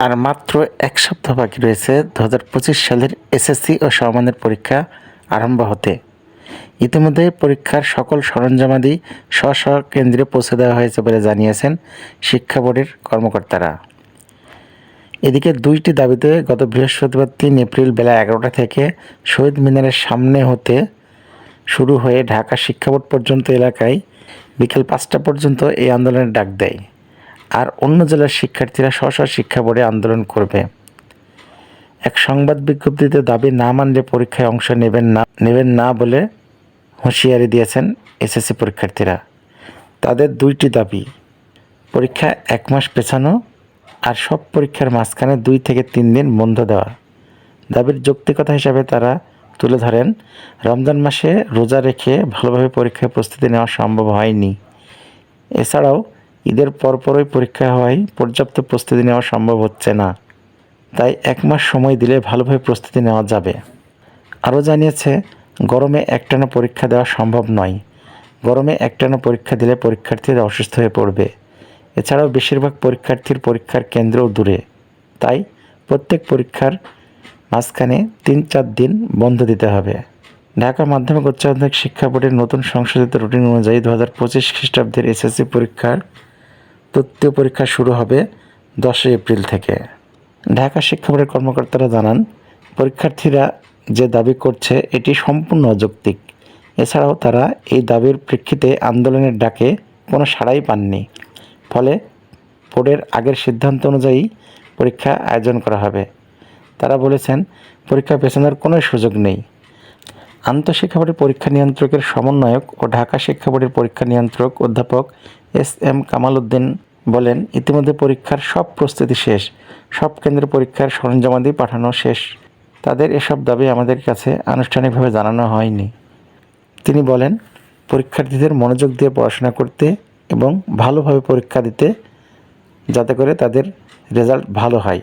আর মাত্র এক সপ্তাহ বাকি রয়েছে 2025 সালের এসএসসি ও সমমানের পরীক্ষা আরম্ভ হতে। ইতিমধ্যে পরীক্ষার সকল সরঞ্জামাদি স্ব স্ব কেন্দ্রে পৌঁছে দেওয়া হয়েছে বলে জানিয়েছেন শিক্ষা বোর্ডের কর্মকর্তারা। এদিকে দুইটি দাবিতে গত বৃহস্পতিবার 3 এপ্রিল বেলা 11টা থেকে শহীদ মিনারের সামনে হতে শুরু হয়ে ঢাকা শিক্ষা বোর্ড পর্যন্ত এলাকায় বিকেল 5টা পর্যন্ত এই আন্দোলনের ডাক দেয়। আর অন্য জেলার শিক্ষার্থীরা স্ব স্ব শিক্ষা বোর্ডে আন্দোলন করবে। এক সংবাদ বিজ্ঞপ্তিতে দাবি না মানলে পরীক্ষায় অংশ নেবেন না বলে হুঁশিয়ারি দিয়েছেন এসএসসি পরীক্ষার্থীরা। তাদের দুইটি দাবি: পরীক্ষা 1 মাস পেছানো আর সব পরীক্ষার মাঝখানে 2 থেকে 3 দিন বন্ধ দেওয়া। দাবির যৌক্তিকতা হিসাবে তারা তুলে ধরেন, রমজান মাসে রোজা রেখে ভালোভাবে পরীক্ষায় প্রস্তুতি নেওয়া সম্ভব হয়নি। এছাড়াও ঈদের পরপরই পরীক্ষা হওয়ায় পর্যাপ্ত প্রস্তুতি নেওয়া সম্ভব হচ্ছে না। তাই 1 মাস সময় দিলে ভালোভাবে প্রস্তুতি নেওয়া যাবে। আরও জানিয়েছে, গরমে একটানা পরীক্ষা দেওয়া সম্ভব নয়। গরমে একটানা পরীক্ষা দিলে পরীক্ষার্থীরা অসুস্থ হয়ে পড়বে। এছাড়াও বেশিরভাগ পরীক্ষার্থীর পরীক্ষার কেন্দ্রও দূরে। তাই প্রত্যেক পরীক্ষার মাঝখানে 3-4 দিন বন্ধ দিতে হবে। ঢাকা মাধ্যমিক উচ্চ মাধ্যমিক শিক্ষা বোর্ডের নতুন সংশোধিত রুটিন অনুযায়ী 2025 খ্রিস্টাব্দের এসএসসি পরীক্ষার তৃতীয় পরীক্ষা শুরু হবে 10 এপ্রিল থেকে। ঢাকা শিক্ষা বোর্ডের কর্মকর্তারা জানান, পরীক্ষার্থীরা যে দাবি করছে এটি সম্পূর্ণ অযৌক্তিক। এছাড়াও তারা এই দাবির প্রেক্ষিতে আন্দোলনের ডাকে কোনো সাড়াই পাননি। ফলে বোর্ডের আগের সিদ্ধান্ত অনুযায়ী পরীক্ষা আয়োজন করা হবে। তারা বলেছেন, পরীক্ষা পেছানোর কোনো সুযোগ নেই। আন্তঃশিক্ষা বোর্ডের পরীক্ষা নিয়ন্ত্রকের সমন্বয়ক ও ঢাকা শিক্ষা বোর্ডের পরীক্ষা নিয়ন্ত্রক অধ্যাপক SM কামাল উদ্দিন বলেন, ইতিমধ্যে পরীক্ষার সব প্রস্তুতি শেষ, সব কেন্দ্রে পরীক্ষার সরঞ্জামাদি পাঠানো শেষ। তাদের এসব দাবি আমাদের কাছে আনুষ্ঠানিকভাবে জানানো হয়নি। তিনি বলেন, পরীক্ষার্থীদের মনোযোগ দিয়ে পড়াশোনা করতে এবং ভালোভাবে পরীক্ষা দিতে, যাতে করে তাদের রেজাল্ট ভালো হয়।